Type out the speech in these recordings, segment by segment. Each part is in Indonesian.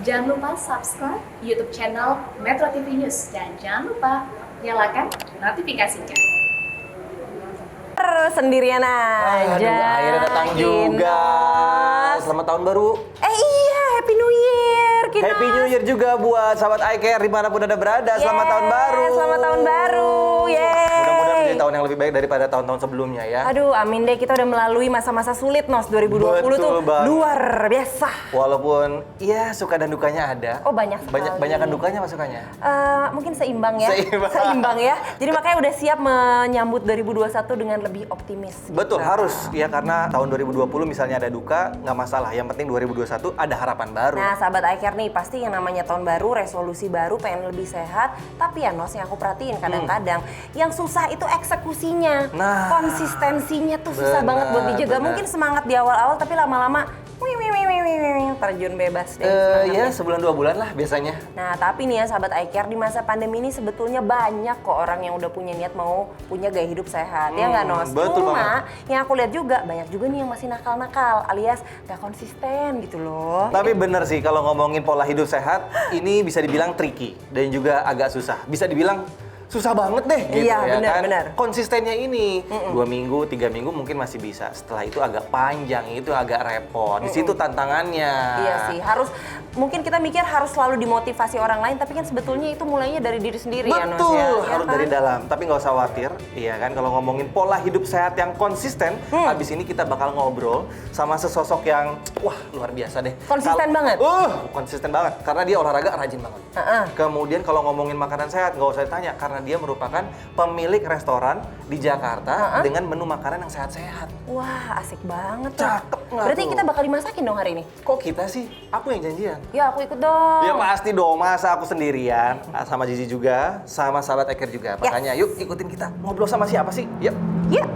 Jangan lupa subscribe YouTube channel Metro TV News dan jangan lupa nyalakan notifikasinya. Sendirian aja. Aduh, akhirnya datang juga. Selamat tahun baru. Iya, Happy New Year. Kinos. Happy New Year juga buat sahabat iCare dimanapun Anda berada. Selamat tahun baru. Selamat tahun baru. Mudah-mudahan menjadi tahun yang lebih baik daripada tahun-tahun sebelumnya ya. Aduh, amin deh. Kita udah melalui masa-masa sulit, Nos. 2020 Betul tuh banget. luar biasa. Walaupun ya suka dan dukanya ada. Oh, banyak sekali. Banyakan dukanya apa sukanya? Mungkin seimbang ya. Seimbang. Ya. Jadi makanya udah siap menyambut 2021 dengan lebih optimis. Betul, gitu. harus ya karena tahun 2020 misalnya ada duka, nggak masalah. Yang penting 2021 ada harapan baru. Nah, sahabat iCare nih, pasti yang namanya tahun baru, resolusi baru, pengen lebih sehat. Tapi ya, Nos, yang aku perhatiin kadang-kadang, yang susah itu eksekusinya. Nah, konsistensinya tuh susah benar, banget buat dijaga. benar. Mungkin semangat di awal-awal, tapi lama-lama terjun bebas deh ya semangatnya. sebulan 2 bulan lah biasanya. Nah, tapi nih ya sahabat iCare, di masa pandemi ini sebetulnya banyak kok orang yang udah punya niat mau punya gaya hidup sehat. Ya nggak, Nos? Betul Cuma yang aku lihat juga banyak juga nih yang masih nakal-nakal alias nggak konsisten gitu loh. Tapi bener sih kalau ngomongin pola hidup sehat, ini bisa dibilang tricky dan juga agak susah. Bisa dibilang susah banget deh gitu Iya, ya benar, kan. benar. Konsistennya ini 2 minggu, 3 minggu mungkin masih bisa. Setelah itu agak panjang, itu agak repot. Di situ tantangannya. Iya sih, mungkin kita mikir harus selalu dimotivasi orang lain, tapi kan sebetulnya itu mulainya dari diri sendiri ya, Nos. Betul, Ya, harus kan? dari dalam. Tapi nggak usah khawatir, iya kan. Kalau ngomongin pola hidup sehat yang konsisten, abis ini kita bakal ngobrol sama sesosok yang wah luar biasa deh. Konsisten banget? Konsisten banget. Karena dia olahraga rajin banget. Kemudian kalau ngomongin makanan sehat, nggak usah ditanya karena dia merupakan pemilik restoran di Jakarta dengan menu makanan yang sehat-sehat. Wah, asik banget tuh. Cakep nggak Berarti tuh? kita bakal dimasakin dong hari ini? Kok kita sih? Aku yang janjian. Ya, aku ikut dong. Ya pasti dong, masa aku sendirian, sama Zizi juga, sama sahabat iCare juga. Makanya yuk ikutin kita, ngobrol sama siapa sih? Yuk. Yuk.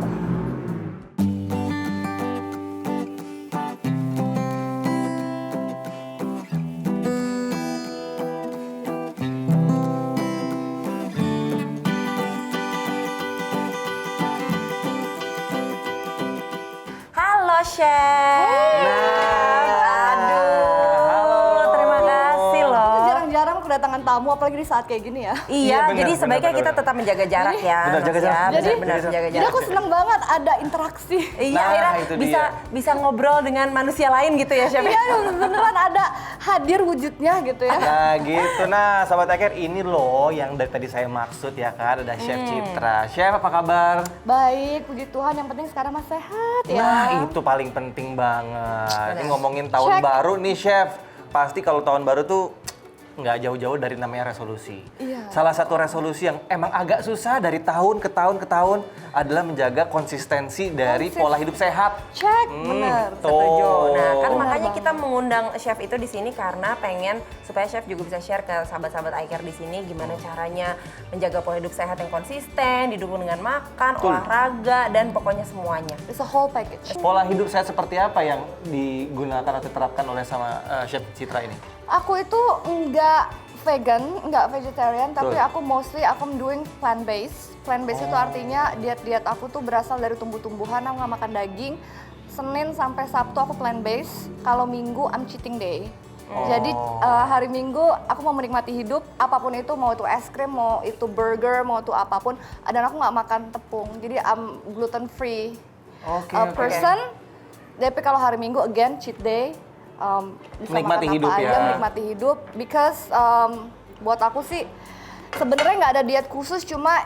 Halo, Chef. Aduh, terima kasih loh. Jarang-jarang kedatangan tamu, apalagi di saat kayak gini ya. Iya, benar, jadi benar, sebaiknya benar, kita benar. tetap menjaga jarak ya. Benar, Nos, jaga ya. jarak. Benar-benar jaga Jadi jarak. aku seneng banget ada interaksi. Iya, Nah, akhirnya itu bisa ngobrol dengan manusia lain gitu ya, Chef. Iya, beneran ada hadir wujudnya gitu ya. Nah gitu, nah sahabat iCare ini loh yang dari tadi saya maksud ya kan, ada Chef Citra. Chef apa kabar? Baik, puji Tuhan, yang penting sekarang mas sehat ya. Nah itu paling penting banget. Ini Benar. ngomongin tahun Check. baru nih Chef. Pasti kalau tahun baru tuh nggak jauh-jauh dari namanya resolusi. Iya. Salah satu resolusi yang emang agak susah dari tahun ke tahun adalah menjaga konsistensi dari pola hidup sehat. Cek, bener. Setuju. Nah, kan Tuh. makanya banget. kita mengundang chef itu di sini karena pengen supaya chef juga bisa share ke sahabat-sahabat iCare di sini gimana caranya menjaga pola hidup sehat yang konsisten, didukung dengan makan, Betul. olahraga, dan pokoknya semuanya. It's a whole package. Pola hidup sehat seperti apa yang digunakan atau diterapkan oleh sama Chef Citra ini? Aku itu nggak vegan, nggak vegetarian, tapi Betul. aku mostly doing plant based. Plant based itu artinya diet aku tuh berasal dari tumbuh-tumbuhan, aku nggak makan daging. Senin sampai Sabtu aku plant based, kalau Minggu I'm cheating day. Jadi hari Minggu aku mau menikmati hidup, apapun itu, mau itu es krim, mau itu burger, mau itu apapun. Dan aku nggak makan tepung, jadi I'm gluten free person. Tapi kalau hari Minggu again cheat day, bisa Menikmati makan hidup apa aja, ya. menikmati hidup. Because buat aku sih sebenarnya nggak ada diet khusus, cuma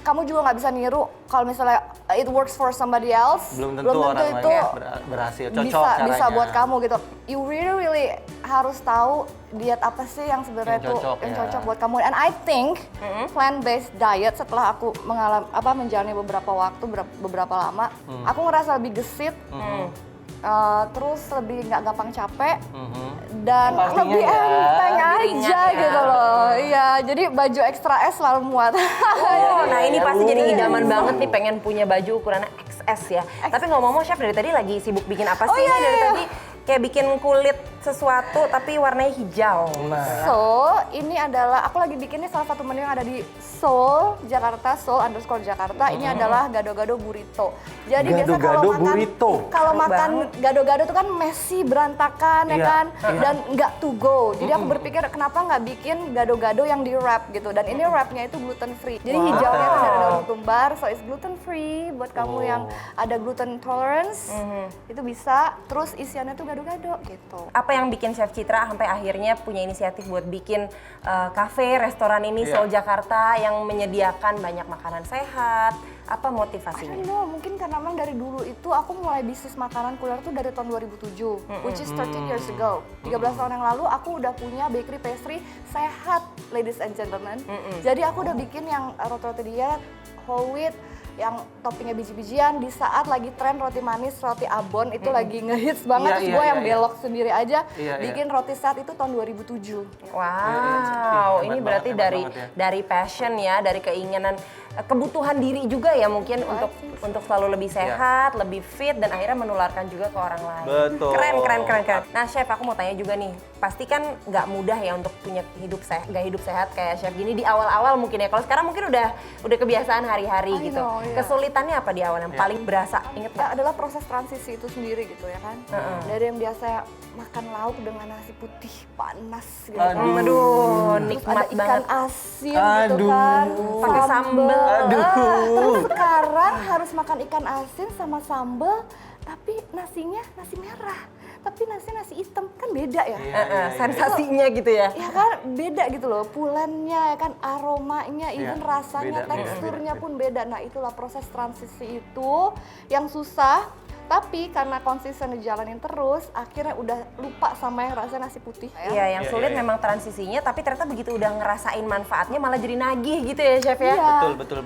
kamu juga nggak bisa niru kalau misalnya it works for somebody else, Belum tentu orang itu lain berhasil, cocok bisa caranya. buat kamu gitu. You really harus tahu diet apa sih yang sebenarnya Yang itu cocok, yang ya. cocok buat kamu. And I think plant based diet setelah aku menjalani beberapa waktu, beberapa lama, aku ngerasa lebih gesit. Terus lebih nggak gampang capek dan Pastinya lebih ya. enteng Lebih aja ringan ya. gitu loh. Iya, jadi baju extra S selalu muat. Oh, nah ini pasti jadi Iya. idaman banget nih pengen punya baju ukurannya XS ya. Tapi ngomong-ngomong chef dari tadi lagi sibuk bikin apa sih? Oh, iya, Ini dari iya. tadi kayak bikin kulit sesuatu tapi warnanya hijau. Nah, So, ini adalah aku lagi bikinnya salah satu menu yang ada di Seoul, Jakarta, Seoul_Jakarta. Ini adalah gado-gado burrito. Jadi biasa Gado-gado burrito. kalau Seru makan gado-gado itu kan messy, berantakan ya Iya, kan, iya. dan nggak to go. Jadi aku berpikir kenapa nggak bikin gado-gado yang di wrap gitu. Dan ini wrapnya itu gluten free. Jadi hijaunya itu dari daun kembar, so it's gluten free buat kamu yang ada gluten tolerance. Itu bisa. Terus isiannya tuh gado-gado gitu. Apa yang bikin Chef Citra sampai akhirnya punya inisiatif buat bikin kafe, restoran ini Iya. Seoul Jakarta yang menyediakan banyak makanan sehat? Apa I motivasinya? don't know, mungkin karena memang dari dulu itu aku mulai bisnis makanan kuliner tuh dari tahun 2007, which is 13 years ago. 13 tahun yang lalu aku udah punya bakery pastry sehat, ladies and gentlemen. Jadi aku udah bikin yang roti-roti diet, whole wheat, yang toppingnya biji-bijian di saat lagi tren roti manis, roti abon itu lagi ngehits banget. Iya, Terus iya, gue yang iya, belok sendiri aja Iya, iya. bikin roti sehat itu tahun 2007. Wow, Hebat ini banget, berarti hebat dari banget ya. dari passion ya, dari keinginan, kebutuhan diri juga ya mungkin untuk selalu lebih sehat, lebih fit dan akhirnya menularkan juga ke orang lain. Betul. Keren. Nah, Chef, aku mau tanya juga nih, pasti kan nggak mudah ya untuk punya gaya hidup sehat kayak Chef gini di awal-awal mungkin ya. Kalau sekarang mungkin udah kebiasaan hari-hari I gitu. know, iya. Kesulitannya apa di awal yang paling berasa? Ingat nggak? Adalah proses transisi itu sendiri gitu ya kan. Dari yang biasa makan lauk dengan nasi putih panas gitu kan. Aduh, Terus nikmat ada ikan banget. asin gitu Aduh. kan. Pakai sambal. Aduh. Terus sekarang harus makan ikan asin sama sambal tapi nasinya nasi merah. Tapi nasinya nasi hitam, kan beda ya. Sensasinya gitu ya. Ya kan beda gitu loh, pulennya ya kan, aromanya, even rasanya, beda, teksturnya beda. pun beda. Nah itulah proses transisi itu yang susah, tapi karena konsisten dijalanin terus, akhirnya udah lupa sama yang rasanya nasi putih. Iya, yang Iya, sulit iya, iya. memang transisinya, tapi ternyata begitu udah ngerasain manfaatnya malah jadi nagih gitu ya, Chef ya. Iya. Betul.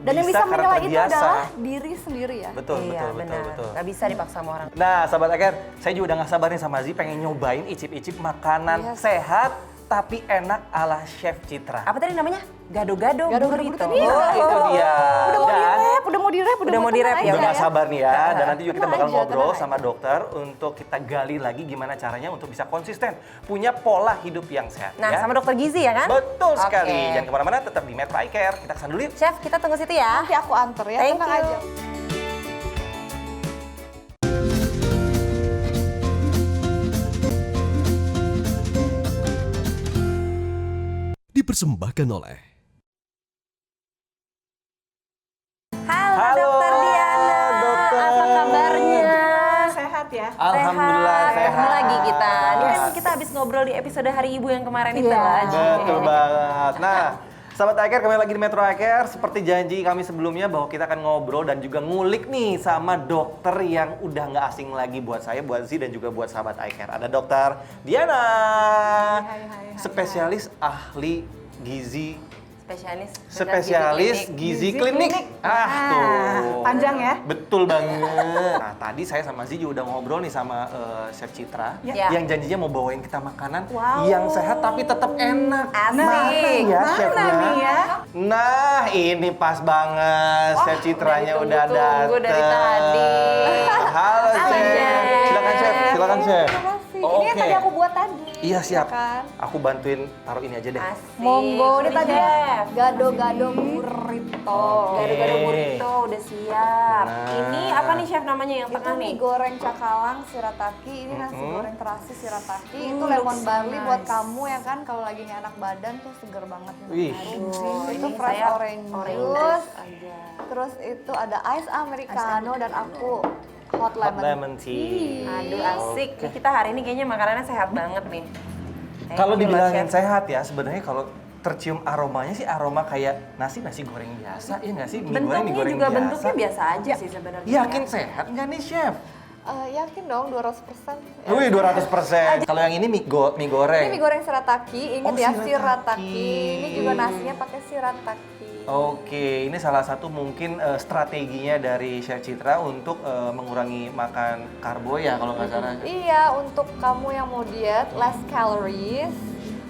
Dan yang bisa karena menilai itu terbiasa. adalah diri sendiri ya. Betul. Iya, benar. Gak bisa dipaksa sama orang. Nah, sahabat Aker, saya juga udah gak sabar nih sama Zi pengen nyobain icip-icip makanan Yes. sehat tapi enak ala Chef Citra. Apa tadi namanya? Gado-gado Gado-gado burrito. burrito. Iya. Itu dia. Udah mau Dan di-rap, udah mau di-rap, Udah mau di-rap, tenang ya udah aja gak sabar nih ya, dan nanti juga kita Tenang bakal aja, ngobrol tenang sama dokter untuk kita gali lagi gimana caranya untuk bisa konsisten punya pola hidup yang sehat. Nah, ya. sama dokter Gizi ya kan? Betul Oke. sekali. Jangan kemana-mana, tetap di Metro Eye Care. Kita kesana dulu yuk. Chef, kita tunggu situ ya. Nanti aku anter ya, Thank tenang you. aja. Dipersembahkan oleh Halo, Dokter Diana. dokter. Apa kabarnya? Sehat ya? Alhamdulillah sehat. Ketemu lagi kita. Ini kan Yes. kita habis ngobrol di episode Hari Ibu yang kemarin itu Iya. lah. Betul banget. Nah, sahabat Eye Care, kembali lagi di Metro Eye Care. Seperti janji kami sebelumnya bahwa kita akan ngobrol dan juga ngulik nih sama dokter yang udah nggak asing lagi buat saya, buat Zi dan juga buat sahabat Eye Care. Ada dokter Diana, spesialis ahli gizi, spesialis gizi klinik. Tuh. Panjang ya? Betul banget. Nah, tadi saya sama Zi juga udah ngobrol nih sama Chef Citra Ya. yang janjinya mau bawain kita makanan Wow. yang sehat tapi tetap enak. Asik. Mana ya Mana chefnya? nih ya? Nah, ini pas banget. Chef Citranya udah ditunggu-tunggu datang. dari tadi. Halo, Chef. Chef. Silakan Chef, silakan Chef. Terima kasih. Oh, Ini yang oke. tadi aku buat tadi. Iya, siap. ya kan? Aku bantuin taruh ini aja deh. Asik. Monggo, ini tadi Chef. gado-gado burrito. Gado-gado burrito udah siap. Nah. Ini apa nih Chef namanya yang Itu tengah nih? mie goreng cakalang shirataki, ini nasi goreng terasi shirataki. Itu looks lemon barley nice. buat kamu ya kan kalau lagi nggak enak badan tuh seger banget. Wih. Aduh, Itu ini fresh saya orange orange juice. aja. Terus itu ada ice americano dan aku hot Hot lemon. lemon tea. Aduh asik. Nih kita hari ini kayaknya makanannya sehat banget nih. Kalau Thank you loh, dibilangin Chef. sehat ya, sebenarnya kalau tercium aromanya sih aroma kayak nasi goreng biasa, ya nggak sih? Mie Bentuknya goreng juga bentuknya biasa aja sih sebenarnya. Yakin sehat nggak nih, Chef? Yakin dong 200%. Wih, 200%. Kalau yang ini mie goreng. Ini mie goreng shirataki, ingat Oh, ya shirataki. shirataki. Ini juga nasinya pakai shirataki. Oke, ini salah satu mungkin strateginya dari Chef Citra untuk mengurangi makan karbo ya kalau nggak salah. Iya, untuk kamu yang mau diet, less calories.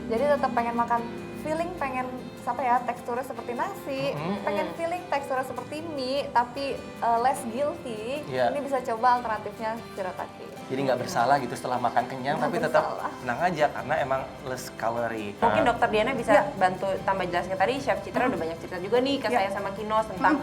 Jadi tetap pengen makan feeling pengen apa ya, teksturnya seperti nasi, pengen feeling teksturnya seperti mie tapi less guilty. Iya. Ini bisa coba alternatifnya shirataki. Jadi nggak bersalah gitu setelah makan kenyang, Nggak tapi tetap bersalah. tenang aja karena emang less kalori. Mungkin Nah, Dokter Diana bisa bantu tambah jelasnya. Tadi Chef Citra udah banyak cerita juga nih ke saya sama Kinos tentang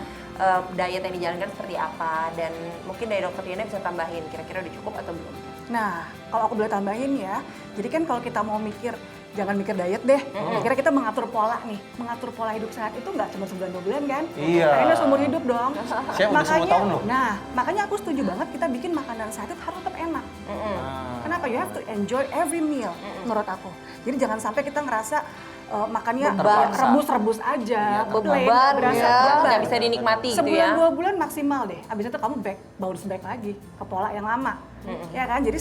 diet yang dijalankan seperti apa, dan mungkin dari Dokter Diana bisa tambahin kira-kira udah cukup atau belum. Nah, kalau aku boleh tambahin ya, jadi kan kalau kita mau mikir, jangan mikir diet deh, kira kita mengatur pola nih, mengatur pola hidup sehat itu nggak cuma sebulan 2 bulan kan? Iya. Kayaknya seumur hidup dong. Saya udah 10 tahun loh. Nah, makanya aku setuju banget kita bikin makanan sehat itu harus tetap enak. Kenapa? You have to enjoy every meal, menurut aku. Jadi jangan sampai kita ngerasa makannya Terpaksa. rebus-rebus aja, Iya, plain, beban, berasa ya. beban. Nggak bisa dinikmati gitu Sebulan ya. 2 bulan maksimal deh. Abis itu kamu bounce back lagi ke pola yang lama. Ya kan? Jadi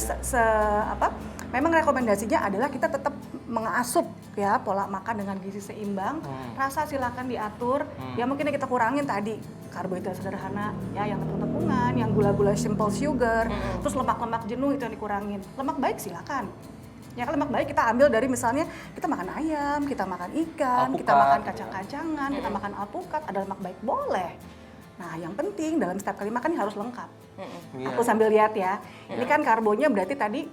memang rekomendasinya adalah kita tetap mengasup ya pola makan dengan gizi seimbang. Rasa silakan diatur. Ya mungkin yang kita kurangin tadi karbohidrat sederhana ya, yang tepung-tepungan, yang gula-gula simple sugar, terus lemak-lemak jenuh itu yang dikurangin. Lemak baik silakan. Ya kan lemak baik kita ambil dari misalnya kita makan ayam, kita makan ikan, kita Alpukat. makan kacang-kacangan, kita makan alpukat, ada lemak baik boleh. Nah yang penting dalam setiap kali makan ini harus lengkap. Iya. Aku sambil lihat ya, ini kan karbonya berarti tadi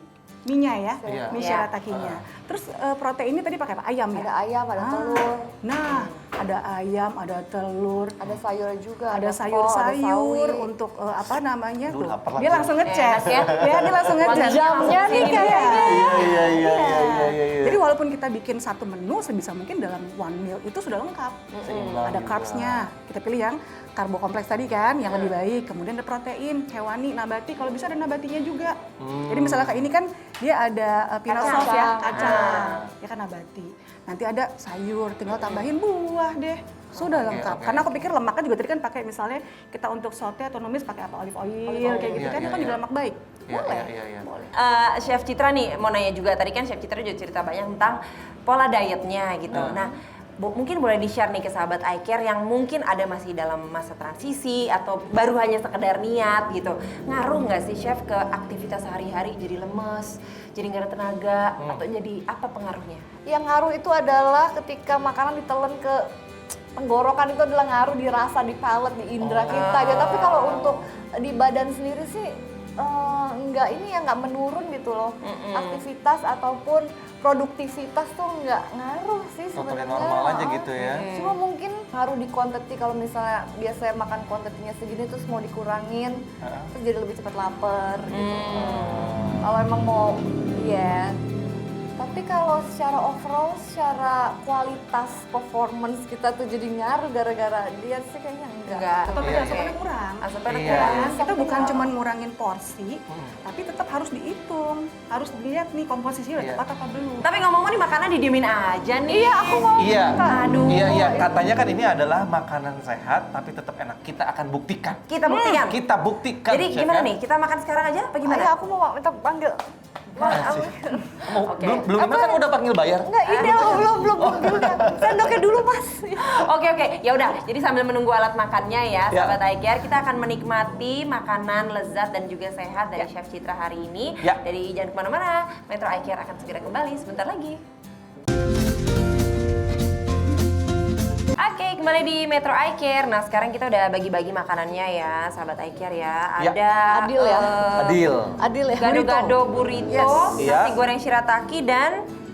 mie-nya ya, Iya. mie Iya. shiratakinya. Terus proteinnya tadi pakai apa? Ayam ya? Ada ayam, ada Ah, telur, Nah, ada ayam, ada telur, ada sayur juga, ada kol, sayur-sayur ada sawi. untuk apa namanya? Aduh, Tuh, lapar dia lagi. langsung ngecas. Enak ya. Dia langsung ngecas. Jamnya nih kayaknya. Iya. Jadi walaupun kita bikin satu menu, sebisa mungkin dalam one meal itu sudah lengkap. Seimbang Ada juga. carbs-nya, kita pilih yang karbo kompleks tadi kan, yang lebih baik. Kemudian ada protein, hewani, nabati, kalau bisa ada nabatinya juga. Jadi misalnya kayak ini kan, dia ada peanut Kacang. sauce ya, kacang. Ya kan nabati. Nanti ada sayur, tinggal tambahin buah deh. Sudah Oke, lengkap. oke. Karena aku pikir lemaknya juga tadi kan pakai misalnya kita untuk saute atau numis pakai apa, olive oil, kayak gitu Iya, kan, iya, itu kan juga iya. lemak baik. Iya, Boleh. iya. Boleh. Chef Citra nih mau nanya juga, tadi kan Chef Citra juga cerita banyak tentang pola dietnya gitu. Nah, mungkin boleh di-share nih ke sahabat iCare yang mungkin ada masih dalam masa transisi atau baru hanya sekedar niat gitu. Ngaruh nggak sih Chef ke aktivitas sehari-hari, jadi lemes, jadi nggak ada tenaga, atau jadi apa pengaruhnya? Yang ngaruh itu adalah ketika makanan ditelan ke tenggorokan, itu adalah ngaruh dirasa di palate, di indera kita gitu. Tapi kalau untuk di badan sendiri sih nggak ini ya, nggak menurun gitu loh. Aktivitas ataupun produktivitas tuh nggak ngaruh sih Totally sebenarnya. normal aja gitu ya. Cuma mungkin ngaruh di quantity, kalau misalnya biasanya makan quantity-nya segini terus mau dikurangin, terus jadi lebih cepat lapar gitu. Kalau emang mau diet. Tapi kalau secara overall, secara kualitas performance kita tuh jadi ngaruh gara-gara diet sih kayaknya enggak. Atau Iya, tadi iya. asupannya kurang. Asupannya Iya. kurang. Kan kita bukan Iya. cuma ngurangin porsi, tapi tetap harus dihitung, harus dilihat nih komposisinya udah Iya. tepat apa belum. Tapi ngomong-ngomong nih makanan didiemin aja nih. Iya, aku mau. Iya. Aduh. Iya. Katanya kan ini adalah makanan sehat tapi tetap enak. Kita akan buktikan. Kita buktikan. Kita buktikan. Jadi Chef, gimana ya. nih? Kita makan sekarang aja apa gimana? Ayo aku mau minta panggil. Oke. Belum kan udah panggil bayar. Enggak, ini aku belum panggilnya. Sendoknya dulu, Mas. Oke, ya udah. Jadi sambil menunggu alat makannya ya, Ya. sahabat iCare, kita akan menikmati makanan lezat dan juga sehat dari Chef Citra hari ini. Ya. Jadi jangan kemana-mana, Metro iCare akan segera kembali sebentar lagi. Oke, kembali di Metro iCare. Nah, sekarang kita udah bagi-bagi makanannya ya, sahabat iCare ya. Ya. Ada Adil ya. Adil. Adil ya. gado-gado burrito, Yes. nasi Iya. goreng shirataki dan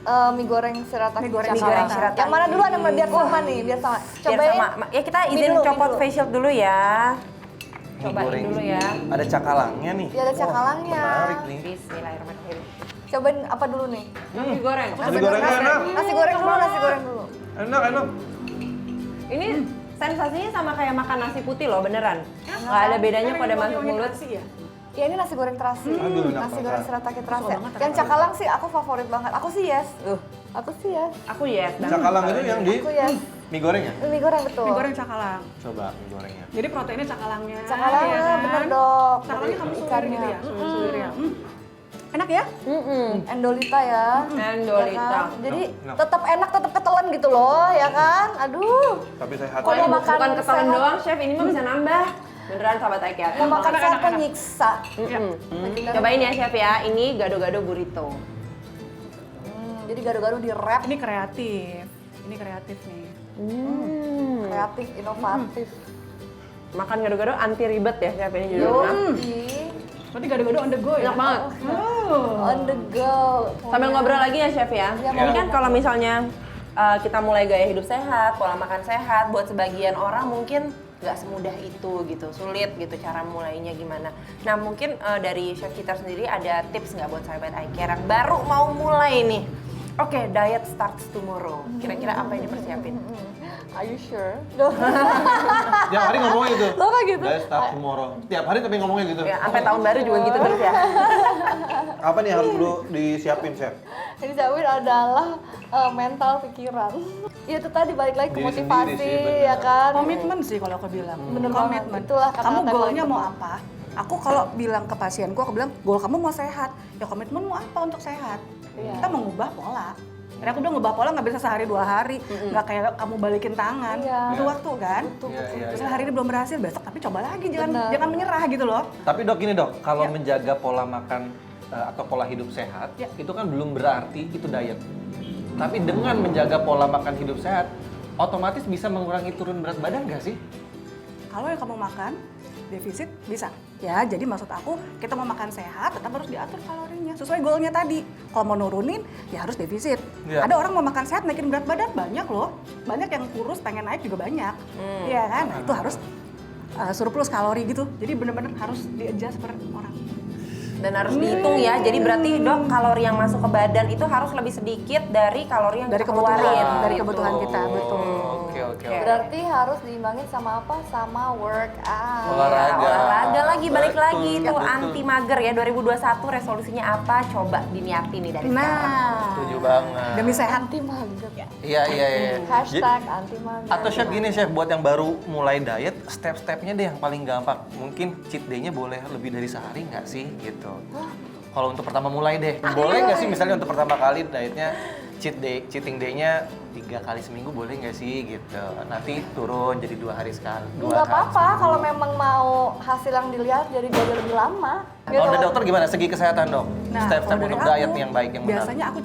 Mie goreng shirataki. Mie goreng Cakalang. shirataki. Yang mana dulu ada biar sama nih, biar sama. biar Cobain. sama. Ya kita Mie izin dulu, mie copot dulu. facial dulu ya. Mie Cobain goreng. dulu ya. Ada cakalangnya nih. Iya, ada cakalangnya. Wah, menarik nih. Bismillahirrahmanirrahim. Cobain apa dulu nih? Nasi goreng. Nasi gorengnya enak. Nasi goreng dulu, nasi goreng dulu. Enak. Ini sensasinya sama kayak makan nasi putih loh, beneran. Nggak ada bedanya pada masuk mulut. Ya. Ya ini nasi goreng terasi. Aduh, enak Nasi banget. goreng shirataki terasi. banget, Yang cakalang sih aku favorit banget. Aku sih yes. Aku sih yes. Aku yes. Cakalang itu yang di Aku yes. mie goreng ya? Mie goreng betul. Mie goreng cakalang. Coba mie gorengnya. Jadi proteinnya cakalangnya. Cakalang, ya kan? bener dok. Cakalangnya kamu suwir Ikannya. gitu ya? Suwir ya. Enak ya? Endolita ya. Endolita. Ya kan? Jadi Enak. tetap enak, tetap ketelan gitu loh, ya kan? Aduh. Tapi sehat. Kalau Bukan makan ketelan sehat. doang, chef. Ini mah bisa nambah. Beneran sahabat iCare. Mau makan Enak, sehat enak, kan enak. nyiksa. Cobain ya chef ya. Ini gado-gado burrito. Jadi gado-gado di wrap. Ini kreatif. ini kreatif nih. Kreatif, inovatif. Makan gado-gado anti ribet ya chef ini juga. Berarti gado-gado on the go ya? Enak banget. On the go. Sambil ngobrol lagi ya chef ya. Ya, Ini kan kalau misalnya kita mulai gaya hidup sehat, pola makan sehat, buat sebagian orang mungkin nggak semudah itu gitu, sulit gitu cara mulainya gimana. Nah mungkin dari Chef Citra sendiri ada tips nggak buat sahabat iCare yang baru mau mulai nih? Oke, diet starts tomorrow. Kira-kira apa yang dipersiapin? Are you sure? Tiap hari ngomongnya gitu. Lo kayak gitu? Diet start tomorrow. Tiap hari tapi ngomongnya gitu. Ya, sampai tahun baru juga gitu terus ya. Apa nih harus dulu disiapin, Chef? Yang dijamin adalah mental pikiran. Ya itu tadi balik lagi ke Diri motivasi sendiri sih, ya bener. kan. Komitmen sih kalau aku bilang. Bener Komitmen. banget. Itulah kata-kata Kamu yang goalnya paling mau penting. apa? Aku kalau bilang ke pasienku, aku bilang goal kamu mau sehat. Ya komitmenmu apa untuk sehat? Iya. Kita mengubah pola. Karena aku udah ngubah pola nggak bisa sehari 2 hari, nggak kayak kamu balikin tangan. Iya. Butuh waktu kan? Terus hari ini belum berhasil, besok tapi coba lagi, Benar. jangan menyerah gitu loh. Tapi dok gini dok, kalau Ya. menjaga pola makan atau pola hidup sehat, Ya. itu kan belum berarti itu diet. Tapi dengan menjaga pola makan hidup sehat, otomatis bisa mengurangi turun berat badan nggak sih? Kalau yang kamu makan defisit bisa. Ya, jadi maksud aku kita mau makan sehat tetap harus diatur kalorinya sesuai goalnya tadi. Kalau mau nurunin ya harus defisit. Ya. Ada orang mau makan sehat naikin berat badan banyak loh. Banyak yang kurus pengen naik juga banyak. Iya kan? Nah, itu harus surplus kalori gitu. Jadi benar-benar harus di-adjust per orang. Dan harus dihitung ya. Jadi berarti dok kalori yang masuk ke badan itu harus lebih sedikit dari kalori yang Dari kita kebutuhan, keluarin. dari Gitu. kebutuhan kita, betul. Oke. Berarti harus diimbangin sama apa? Sama workout. Olahraga. Olahraga lagi, balik Betul, lagi tuh betul. anti mager ya 2021 resolusinya apa? Coba diniatin nih dari sekarang. Nah, Setuju banget. demi sehat. Anti mager. Iya. Hashtag anti mager. Atau chef gini chef, buat yang baru mulai diet, step-stepnya deh yang paling gampang. Mungkin cheat day-nya boleh lebih dari sehari nggak sih gitu? Kalau untuk pertama mulai deh, boleh nggak sih misalnya untuk pertama kali dietnya cheating day-nya 3 kali seminggu boleh nggak sih gitu? Nanti turun jadi 2 hari sekali. Nggak apa-apa kalau memang mau hasil yang dilihat jadi lebih lama. Kalau dari dokter gimana segi kesehatan dok? Step-step kalau dari untuk aku, diet yang baik yang benar. Biasanya aku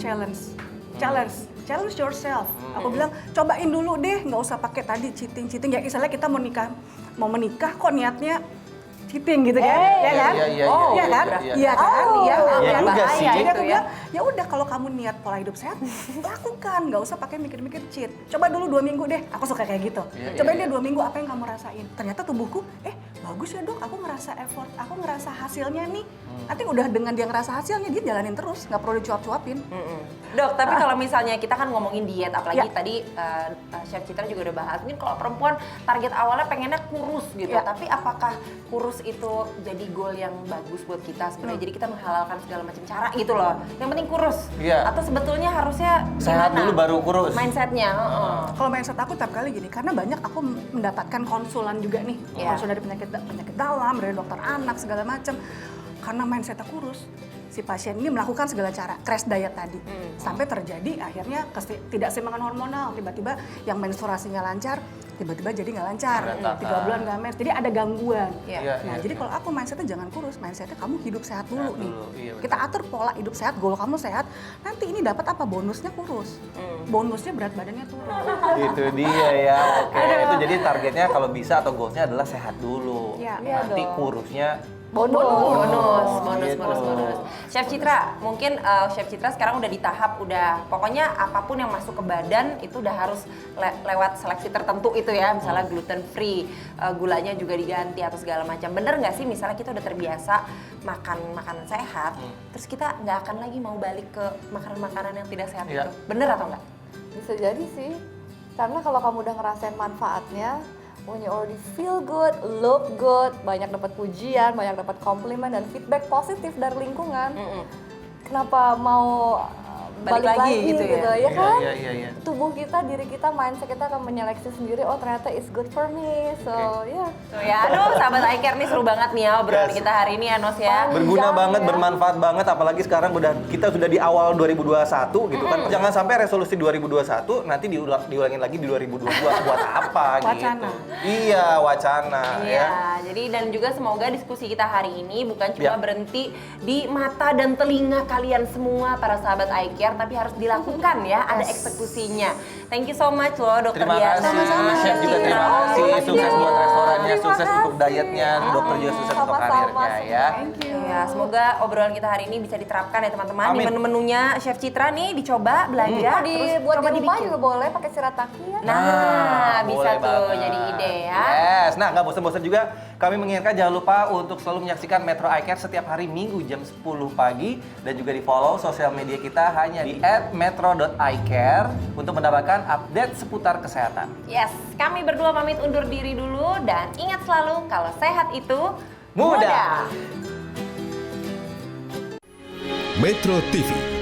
challenge yourself. Aku bilang cobain dulu deh, nggak usah pakai tadi cheating. Ya misalnya kita mau menikah kok niatnya cheating gitu kan, ya kan? Iya, Iya kan? iya. Iya kan? Iya kan? Iya juga sih. Jadi Itu aku ya. bilang, ya udah kalau kamu niat pola hidup sehat, lakukan, nggak usah pakai mikir-mikir cheat. Coba dulu 2 minggu deh, aku suka kayak gitu. Cobain deh 2 minggu apa yang kamu rasain. Ternyata tubuhku, bagus ya dok, aku ngerasa effort, aku ngerasa hasilnya nih. Nanti udah dengan dia ngerasa hasilnya, dia jalanin terus, nggak perlu dicuap-cuapin. Dok, tapi kalau misalnya kita kan ngomongin diet, apalagi Ya. tadi Chef Citra juga udah bahas, mungkin kalau perempuan target awalnya pengennya kurus gitu, Ya. tapi apakah kurus itu jadi goal yang bagus buat kita sebenarnya? Jadi kita menghalalkan segala macam cara gitu loh. Yang penting kurus. Iya. Atau sebetulnya harusnya Sehat gimana? dulu baru kurus. Mindsetnya. heeh. Kalau mindset aku tiap kali gini, karena banyak aku mendapatkan konsulan juga nih, Iya. konsul dari penyakit dalam, dari dokter anak segala macam. Karena mindsetnya kurus, si pasien ini melakukan segala cara, crash diet tadi, sampai terjadi akhirnya tidak seimbangan hormonal, tiba-tiba yang menstruasinya lancar, tiba-tiba jadi nggak lancar, Berantakan. 3 bulan nggak mens, jadi ada gangguan. Iya. Nah, jadi kalau aku mindsetnya jangan kurus, mindsetnya kamu hidup sehat dulu Sehat nih. dulu, iya betul. Kita atur pola hidup sehat, goal kamu sehat, nanti ini dapat apa? Bonusnya kurus. Bonusnya berat badannya turun. Itu dia ya, oke. Itu jadi targetnya kalau bisa atau goalsnya adalah sehat dulu. Iya. Nanti dong. kurusnya Bonus. Gitu. Chef Citra, mungkin Chef Citra sekarang udah di tahap pokoknya apapun yang masuk ke badan itu udah harus lewat seleksi tertentu itu ya, misalnya gluten free, gulanya juga diganti atau segala macam. Bener nggak sih misalnya kita udah terbiasa makan makanan sehat, terus kita nggak akan lagi mau balik ke makanan-makanan yang tidak sehat Iya. itu? Bener atau nggak? Bisa jadi sih. Karena kalau kamu udah ngerasain manfaatnya, when you already feel good, look good, banyak dapat pujian, banyak dapat komplimen dan feedback positif dari lingkungan. Kenapa mau Balik lagi gitu ya? ya kan? Iya. Tubuh kita, diri kita, mindset kita akan menyeleksi sendiri, oh ternyata it's good for me. So, ya. Tuh ya, aduh sahabat iCare nih seru banget nih ya obrolan Yes. kita hari ini ya Nos ya. Berguna Panjang banget, ya. bermanfaat banget, apalagi sekarang kita sudah di awal 2021 gitu kan. Jangan sampai resolusi 2021 nanti diulangin lagi di 2022 buat apa Wacana. gitu. Iya, wacana Iya, ya. jadi dan juga semoga diskusi kita hari ini bukan Ya. cuma berhenti di mata dan telinga kalian semua para sahabat iCare, PR tapi harus dilakukan ya, ada eksekusinya. Thank you so much loh Dokter Terima Dian. kasih, Chef juga terima kasih. Sukses buat restorannya, sukses untuk dietnya, dokter juga sukses untuk karirnya ya. Ya, semoga obrolan kita hari ini bisa diterapkan ya teman-teman. Di Amin. menu-menunya Chef Citra nih dicoba, belajar, Mau terus dibuat coba di rumah dibikin. juga boleh pakai shirataki ya. Nah, bisa boleh tuh banget. jadi ide ya. Yes, nah nggak bosan-bosan juga kami mengingatkan jangan lupa untuk selalu menyaksikan Metro Eye Care setiap hari Minggu jam 10 pagi dan juga di follow sosial media kita hanya di @metro.eyecare untuk mendapatkan update seputar kesehatan. Yes, kami berdua pamit undur diri dulu dan ingat selalu kalau sehat itu Mudah. Metro TV